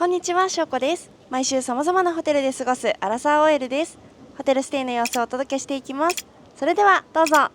こんにちは、しょうこです。毎週様々なホテルで過ごすアラサー OL です。ホテルステイの様子をお届けしていきます。それではどうぞ。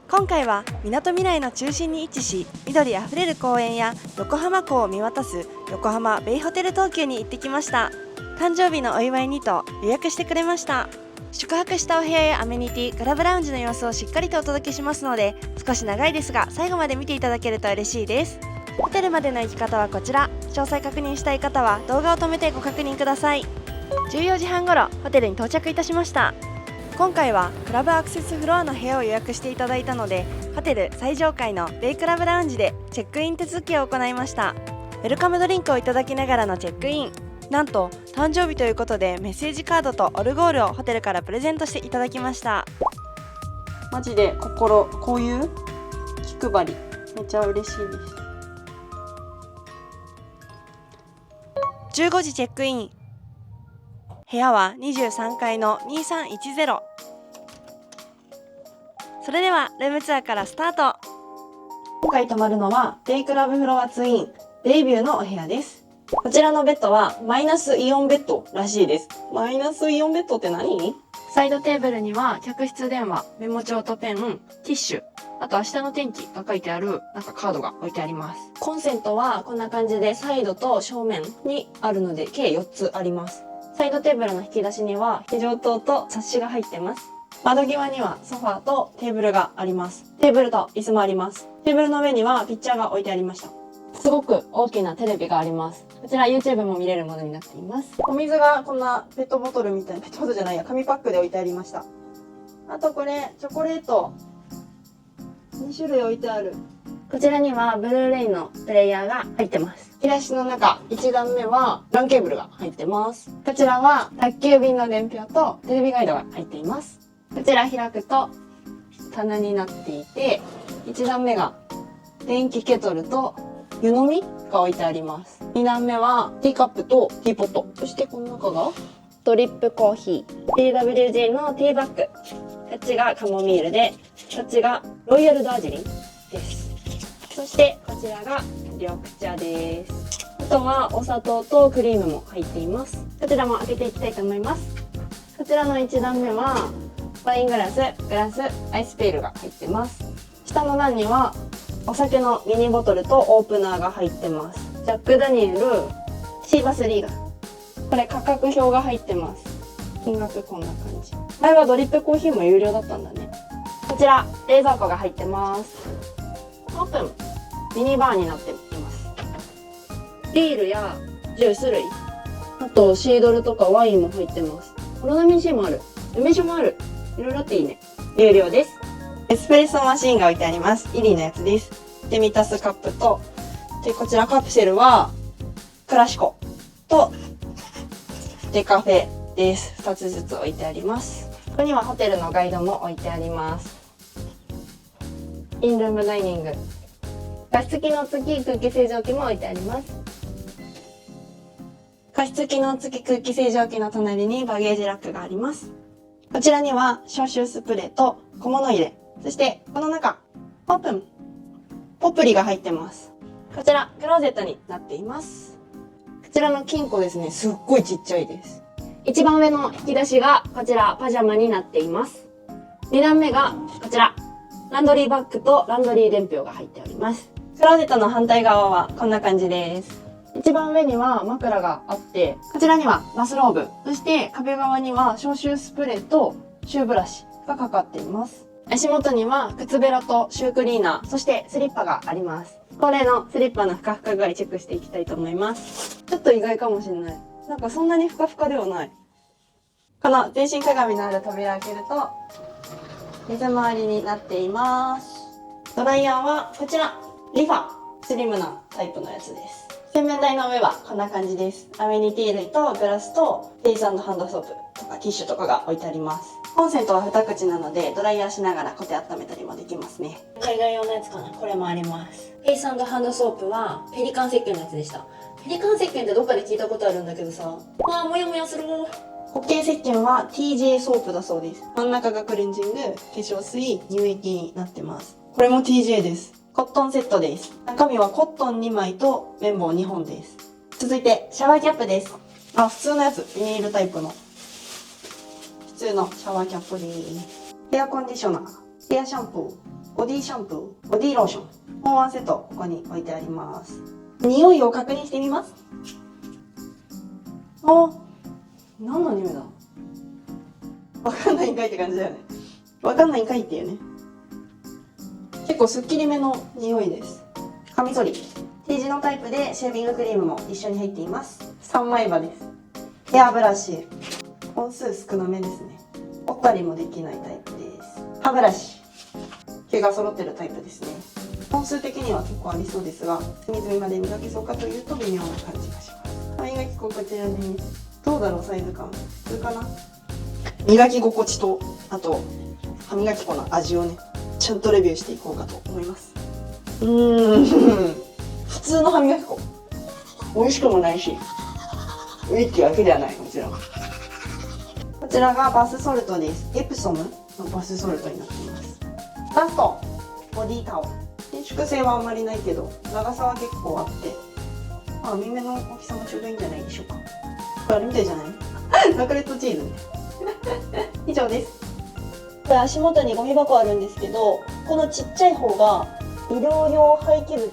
今回はみなとみらいの中心に位置し、緑あふれる公園や横浜港を見渡す横浜ベイホテル東急に行ってきました。誕生日のお祝いにと予約してくれました。宿泊したお部屋やアメニティ、クラブラウンジの様子をしっかりとお届けしますので、少し長いですが最後まで見ていただけると嬉しいです。ホテルまでの行き方はこちら。詳細確認したい方は動画を止めてご確認ください。14時半ごろホテルに到着いたしました。今回はクラブアクセスフロアの部屋を予約していただいたので、ホテル最上階のベイクラブラウンジでチェックイン手続きを行いました。ウェルカムドリンクをいただきながらのチェックイン。なんと誕生日ということでメッセージカードとオルゴールをホテルからプレゼントしていただきました。マジでこういう気配りめっちゃ嬉しいです。15時チェックイン。部屋は23階の2310。それではルームツアーからスタート。今回泊まるのはデイクラブフロアツインデイビューのお部屋です。こちらのベッドはマイナスイオンベッドらしいです。マイナスイオンベッドって何？サイドテーブルには客室電話、メモ帳とペン、ティッシュ、あと明日の天気が書いてあるカードが置いてあります。コンセントはこんな感じでサイドと正面にあるので計4つあります。サイドテーブルの引き出しには非常灯と冊子が入ってます。窓際にはソファーとテーブルがあります。テーブルと椅子もあります。テーブルの上にはピッチャーが置いてありました。すごく大きなテレビがあります。こちら YouTube も見れるものになっています。お水がこんなペットボトルみたいな、ペットボトルじゃないや、紙パックで置いてありました。あとこれ、チョコレート。2種類置いてある。こちらにはブルーレイのプレイヤーが入ってます。引き出しの中、1段目は LAN ケーブルが入ってます。こちらは宅急便の伝票とテレビガイドが入っています。こちら開くと棚になっていて、1段目が電気ケトルと湯飲みが置いてあります。2段目はティーカップとティーポット。そしてこの中がドリップコーヒー。TWG のティーバッグ。こっちがカモミールで、こっちがロイヤルダージリンです。そしてこちらが緑茶です。あとはお砂糖とクリームも入っています。こちらも開けていきたいと思います。こちらの1段目はワイングラス、アイスペールが入ってます。下の段にはお酒のミニボトルとオープナーが入ってます。ジャックダニエル、シーバスリーガー。これ価格表が入ってます。金額こんな感じ。前はドリップコーヒーも有料だったんだね。こちら冷蔵庫が入ってます。オープン。ミニバーになっています。ビールやジュース類、あとシードルとかワインも入ってます。オロナミン C もある。梅酒もある。いろいろあっていいね。有料です。エスプレッソマシーンが置いてあります。イリーのやつです。で、ミタスカップと、で、こちらカプセルは、クラシコと、デカフェです。2つずつ置いてあります。ここにはホテルのガイドも置いてあります。インルームダイニング。加湿機能付き空気清浄機も置いてあります。加湿機能付き空気清浄機の隣にバゲージラックがあります。こちらには消臭スプレーと小物入れ。そしてこの中、オープン。ポプリが入ってます。こちらクローゼットになっています。こちらの金庫ですね、すっごいちっちゃいです。一番上の引き出しがこちらパジャマになっています。2段目がこちらランドリーバッグとランドリー伝票が入っております。クローゼットの反対側はこんな感じです。一番上には枕があって、こちらにはバスローブ、そして壁側には消臭スプレーとシューブラシがかかっています。足元には靴べらとシュークリーナー、そしてスリッパがあります。恒例のスリッパのふかふか具合チェックしていきたいと思います。ちょっと意外かもしれない。なんかそんなにふかふかではない。この全身鏡のある扉を開けると、水回りになっています。ドライヤーはこちら、リファ、スリムなタイプのやつです。洗面台の上はこんな感じです。アメニティ類とグラスとフェイス&ハンドソープとかティッシュとかが置いてあります。コンセントは2口なのでドライヤーしながらコテ温めたりもできますね。海外用のやつかな、これもあります。フェイス&ハンドソープはペリカン石鹸のやつでした。ペリカン石鹸ってどっかで聞いたことあるんだけどさ、もやもやする。固形石鹸は TJ ソープだそうです。真ん中がクレンジング、化粧水、乳液になってます。これも TJ です。コットンセットです。中身はコットン2枚と綿棒2本です。続いてシャワーキャップです。あ、普通のやつ、ビニールタイプの普通のシャワーキャップです。ヘアコンディショナー、ヘアシャンプー、ボディシャンプー、ボディローション、もうワンセットここに置いてあります。匂いを確認してみます。あ、何の匂いだ。わかんないんかいって感じだよね。わかんないんかいっていうね。結構すっきりめの匂いです。カミソリ T 字のタイプでシェービングクリームも一緒に入っています。3枚刃です。ヘアブラシ、本数少なめですね。折ったりもできないタイプです。歯ブラシ、毛が揃ってるタイプですね。本数的には結構ありそうですが、隅々まで磨けそうかというと微妙な感じがします。歯磨き粉こちらです。どうだろう、サイズ感普通かな。磨き心地と、あと歯磨き粉の味をね、ちゃんとレビューしていこうかと思います。普通の歯磨き粉、美味しくもないし、ウィッチわけではない。もちろんこちらがバスソルトです。エプソムのバスソルトになっています。ラスト、ボディタオル。伸縮性はあんまりないけど長さは結構あって、網目の大きさもちょうどいいんじゃないでしょうか。これあれみたいじゃないラクレットチーズね以上です。これ足元にゴミ箱あるんですけど、このちっちゃい方が医療用廃棄物、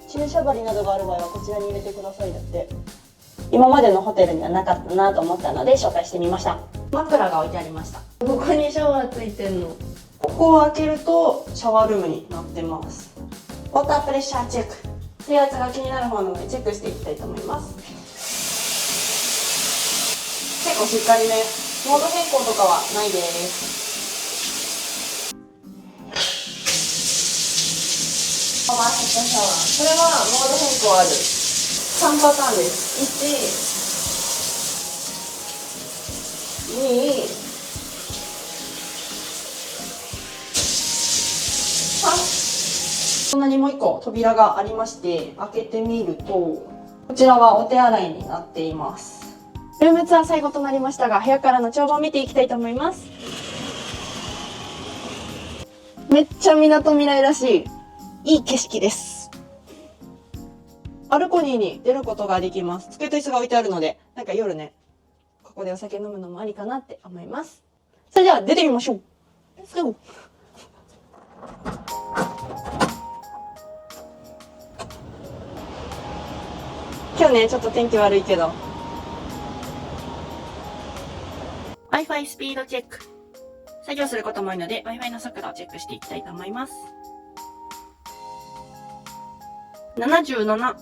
注射針などがある場合はこちらに入れてくださいだって。今までのホテルにはなかったなと思ったので紹介してみました。枕が置いてありました。ここにシャワーついてんの。ここを開けるとシャワールームになってます。ウォータープレッシャーチェック、水圧が気になる方なのでチェックしていきたいと思います。結構しっかりめ。モード変更とかはないです。パワーヘッドシャワー、これはモード変更ある。3パターンです。1、2、3。こんなにもう1個扉がありまして、開けてみるとこちらはお手洗いになっています。ルームツアー最後となりましたが、部屋からの眺望を見ていきたいと思います。めっちゃ港未来らしいいい景色です。バルコニーに出ることができます。机と椅子が置いてあるので、なんか夜ね、ここでお酒飲むのもありかなって思います。それでは出てみましょう。Let's go。今日ね、ちょっと天気悪いけど Wi-Fi スピードチェック。作業することも多いので Wi-Fi の速度をチェックしていきたいと思います。77。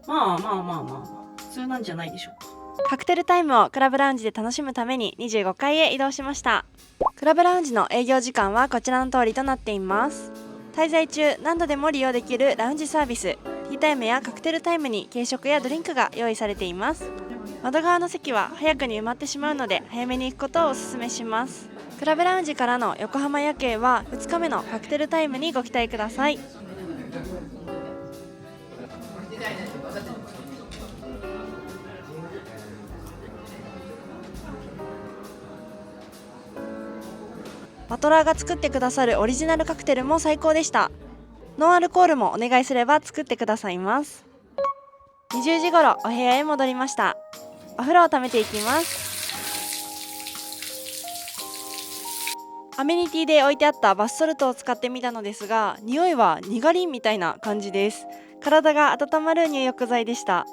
まあ普通なんじゃないでしょうか。カクテルタイムをクラブラウンジで楽しむために25階へ移動しました。クラブラウンジの営業時間はこちらの通りとなっています。滞在中何度でも利用できるラウンジサービス、ティータイムやカクテルタイムに軽食やドリンクが用意されています。窓側の席は早くに埋まってしまうので早めに行くことをお勧めします。クラブラウンジからの横浜夜景は2日目のカクテルタイムにご期待ください。マトラーが作ってくださるオリジナルカクテルも最高でした。ノンアルコールもお願いすれば作ってくださいます。20時頃お部屋へ戻りました。お風呂を溜めていきます。アメニティで置いてあったバスソルトを使ってみたのですが、匂いはにがりみたいな感じです。体が温まる入浴剤でした。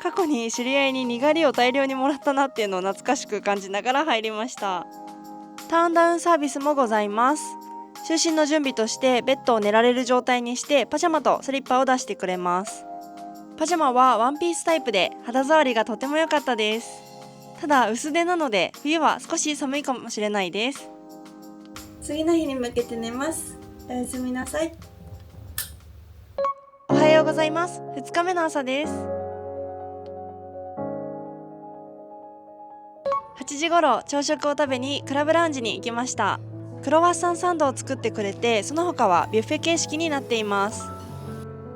過去に知り合いににがりを大量にもらったなっていうのを懐かしく感じながら入りました。ターンダウンサービスもございます。就寝の準備としてベッドを寝られる状態にしてパジャマとスリッパを出してくれます。パジャマはワンピースタイプで肌触りがとても良かったです。ただ薄手なので冬は少し寒いかもしれないです。次の日に向けて寝ます。おやすみなさい。おはようございます。2日目の朝です。8時頃朝食を食べにクラブラウンジに行きました。クロワッサンサンドを作ってくれて、その他はビュッフェ形式になっています。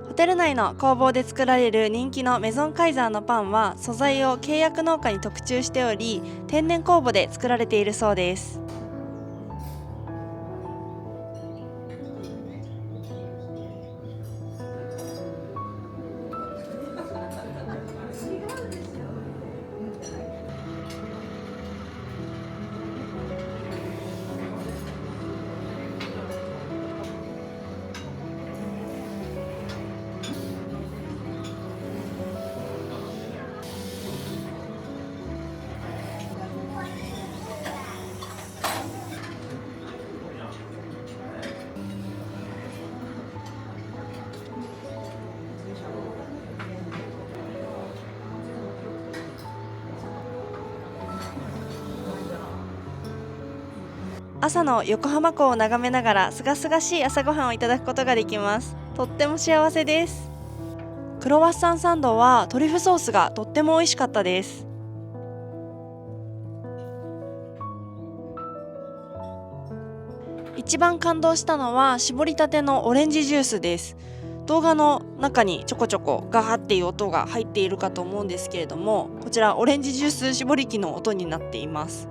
ホテル内の工房で作られる人気のメゾンカイザーのパンは素材を契約農家に特注しており、天然酵母で作られているそうです。朝の横浜港を眺めながらすがすがしい朝ごはんをいただくことができます。とっても幸せです。クロワッサンサンドはトリュフソースがとっても美味しかったです。一番感動したのは絞りたてのオレンジジュースです。動画の中にちょこちょこガーっていう音が入っているかと思うんですけれども、こちらオレンジジュース搾り機の音になっています。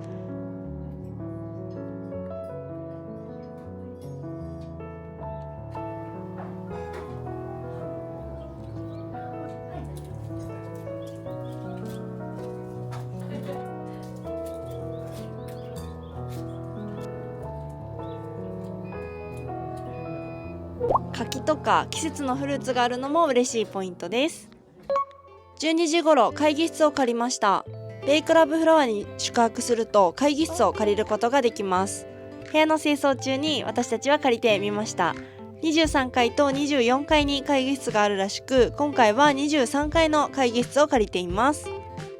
柿とか季節のフルーツがあるのも嬉しいポイントです。12時頃会議室を借りました。ベイクラブフロアに宿泊すると会議室を借りることができます。部屋の清掃中に私たちは借りてみました。23階と24階に会議室があるらしく、今回は23階の会議室を借りています。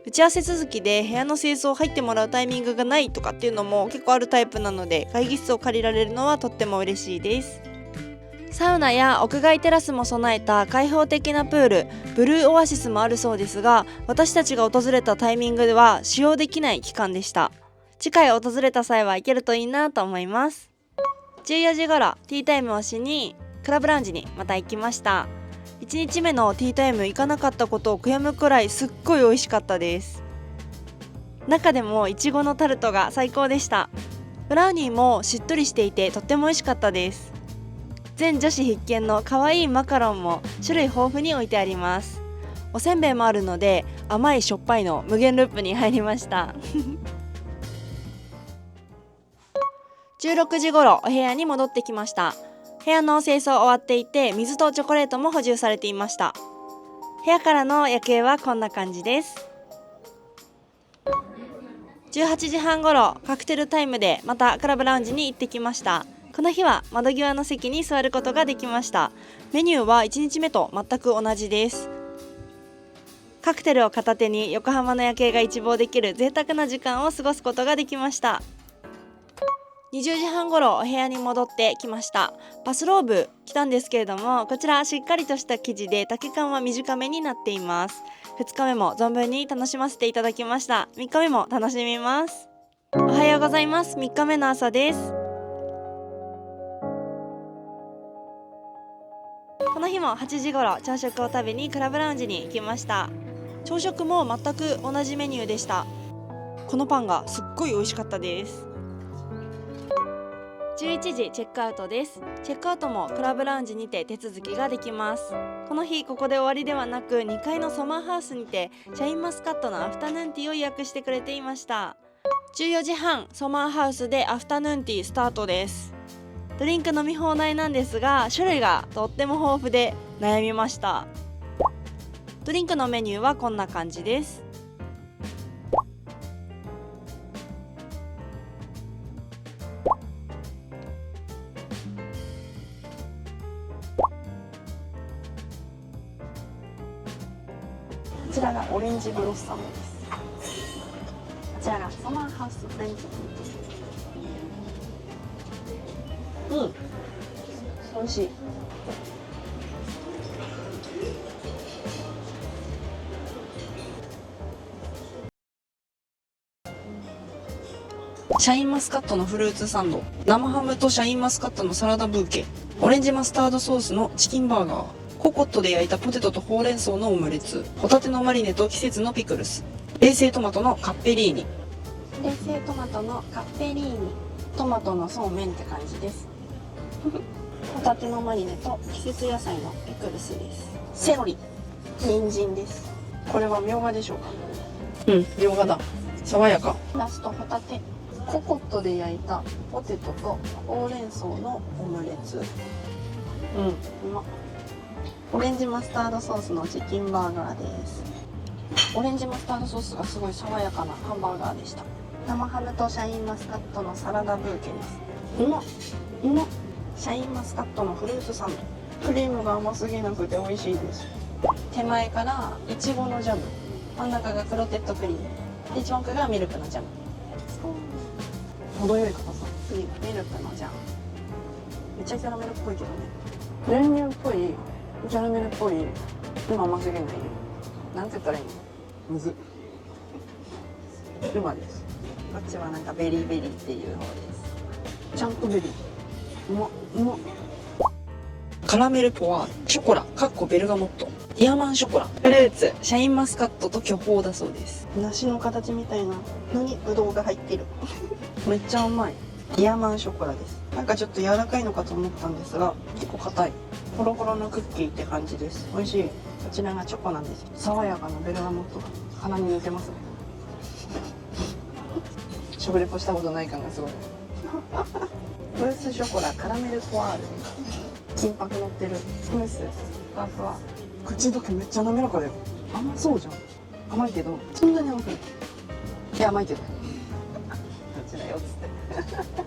打ち合わせ続きで部屋の清掃入ってもらうタイミングがないとかっていうのも結構あるタイプなので、会議室を借りられるのはとっても嬉しいです。サウナや屋外テラスも備えた開放的なプール、ブルーオアシスもあるそうですが、私たちが訪れたタイミングでは使用できない期間でした。次回訪れた際は行けるといいなと思います。14時頃ティータイムをしにクラブラウンジにまた行きました。1日目のティータイム行かなかったことを悔やむくらいすっごい美味しかったです。中でもいちごのタルトが最高でした。ブラウニーもしっとりしていてとっても美味しかったです。全女子必見の可愛いマカロンも種類豊富に置いてあります。おせんべいもあるので甘いしょっぱいの無限ループに入りました16時頃お部屋に戻ってきました。部屋の清掃終わっていて、水とチョコレートも補充されていました。部屋からの夜景はこんな感じです。18時半頃カクテルタイムでまたクラブラウンジに行ってきました。この日は窓際の席に座ることができました。メニューは1日目と全く同じです。カクテルを片手に横浜の夜景が一望できる贅沢な時間を過ごすことができました。20時半頃お部屋に戻ってきました。バスローブ着たんですけれども、こちらしっかりとした生地で丈感は短めになっています。2日目も存分に楽しませていただきました。3日目も楽しみます。おはようございます。3日目の朝です。この日も8時頃朝食を食べにクラブラウンジに行きました。朝食も全く同じメニューでした。このパンがすっごい美味しかったです。11時チェックアウトです。チェックアウトもクラブラウンジにて手続きができます。この日ここで終わりではなく、2階のソマーハウスにてシャインマスカットのアフタヌーンティーを予約してくれていました。14時半ソマーハウスでアフタヌーンティースタートです。ドリンク飲み放題なんですが、種類がとっても豊富で悩みました。ドリンクのメニューはこんな感じです。こちらがオレンジブロッサムです。こちらがソマーハウスフレンチ。美味しい。シャインマスカットのフルーツサンド、生ハムとシャインマスカットのサラダブーケ、オレンジマスタードソースのチキンバーガー、ココットで焼いたポテトとほうれん草のオムレツ、ホタテのマリネと季節のピクルス、冷製トマトのカッペリーニ、冷製トマトのカッペリーニ、トマトのそうめんって感じですホタテのマリネと季節野菜のピクルスです。セロリ、人参です。これはみょうがでしょうか。みょうがだ。爽やか。ラストホタテ、ココットで焼いたポテトとほうれん草のオムレツ。うまっ。オレンジマスタードソースのチキンバーガーです。オレンジマスタードソースがすごい爽やかなハンバーガーでした。生ハムとシャインマスカットのサラダブーケです。うまっ。シャインマスカットのフルーツサンド、クリームが甘すぎなくて美味しいです。手前からいちごのジャム、真ん中がクロテッドクリームで、一番奥がミルクのジャム。程よい硬さ。次ミルクのジャン。めっちゃキャラメルっぽいけどね。練乳っぽい、キャラメルっぽい。今甘すぎない。なんて言ったらいいの？むずっ。ルマです。こっちはなんかベリーベリーっていう方です。ちゃんとベリー。うまっ、うまっ。カラメルポワール、ショコラ、かっこベルガモット、イヤマンショコラ、フルーツ、シャインマスカットと巨峰だそうです。梨の形みたいなのにブドウが入ってる。めっちゃ甘い。イヤマンショコラです。なんかちょっと柔らかいのかと思ったんですが、結構硬い。ホロホロのクッキーって感じです。美味しい。こちらがチョコなんです。爽やかなベルガモットが鼻に抜けますね。食レポしたことない感がすごい。ムースショコラ、カラメルポワール。金箔乗ってるムース、ふわふわ。口どけめっちゃ滑らかだよ。甘そうじゃん。甘いけど、そんなに甘くない。いや、甘いけど。こっちだよっつって。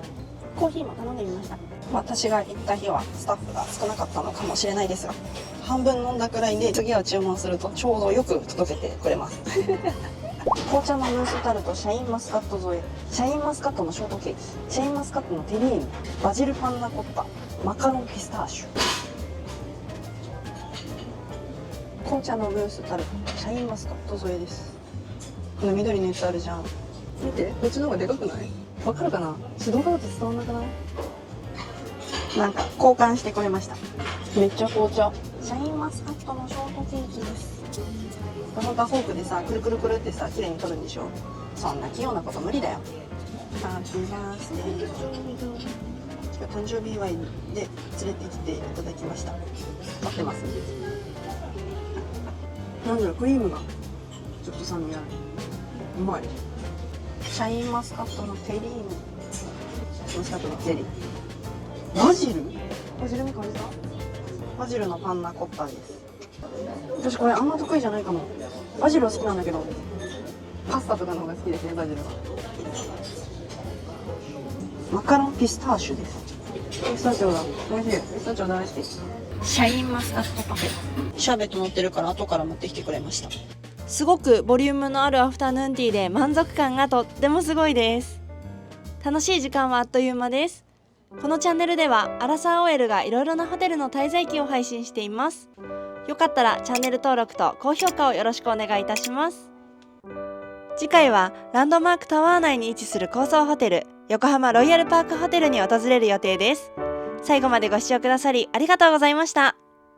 コーヒーも頼んでみました。私が行った日はスタッフが少なかったのかもしれないですが、半分飲んだくらいで次は注文するとちょうどよく届けてくれます。紅茶のムースタルト、シャインマスカット添え、シャインマスカットのショートケーキ、シャインマスカットのテリーヌ、バジルパンナコッタ、マカロンピスターシュ。紅茶のムースタルト、シャインマスカット添えです。この緑のやつあるじゃん。見て、こっちの方がでかくない？わかるかな？動画だと伝わんなくない？なんか交換してくれました。めっちゃ紅茶。シャインマスカットのショートケーキです。本当はフォークでさ、くるくるくるってさ、綺麗に取るんでしょ。そんな器用なこと無理だよ。ハッピーバースデー。誕生日祝いで連れてきていただきました。待ってます。なんだろう、クリームがちょっと酸味ある。うまい。シャインマスカットのテリーヌ。マスカットのゼリー。バジル？バジルみかんですか？バジルのパンナコッタです。私これあんま得意じゃないかも。バジルは好きなんだけど、パスタとかの方が好きですね、バジルは。マカロンピスターシュです。ピスタチオだ。美味しい。ピスタチオ大好き。シャインマスカットパフェ。シャーベット乗ってるから後から持ってきてくれました。すごくボリュームのあるアフタヌーンティーで満足感がとってもすごいです。楽しい時間はあっという間です。このチャンネルではアラサー OL がいろいろなホテルの滞在記を配信しています。よかったらチャンネル登録と高評価をよろしくお願いいたします。次回はランドマークタワー内に位置する高層ホテル横浜ロイヤルパークホテルに訪れる予定です。最後までご視聴くださりありがとうございました。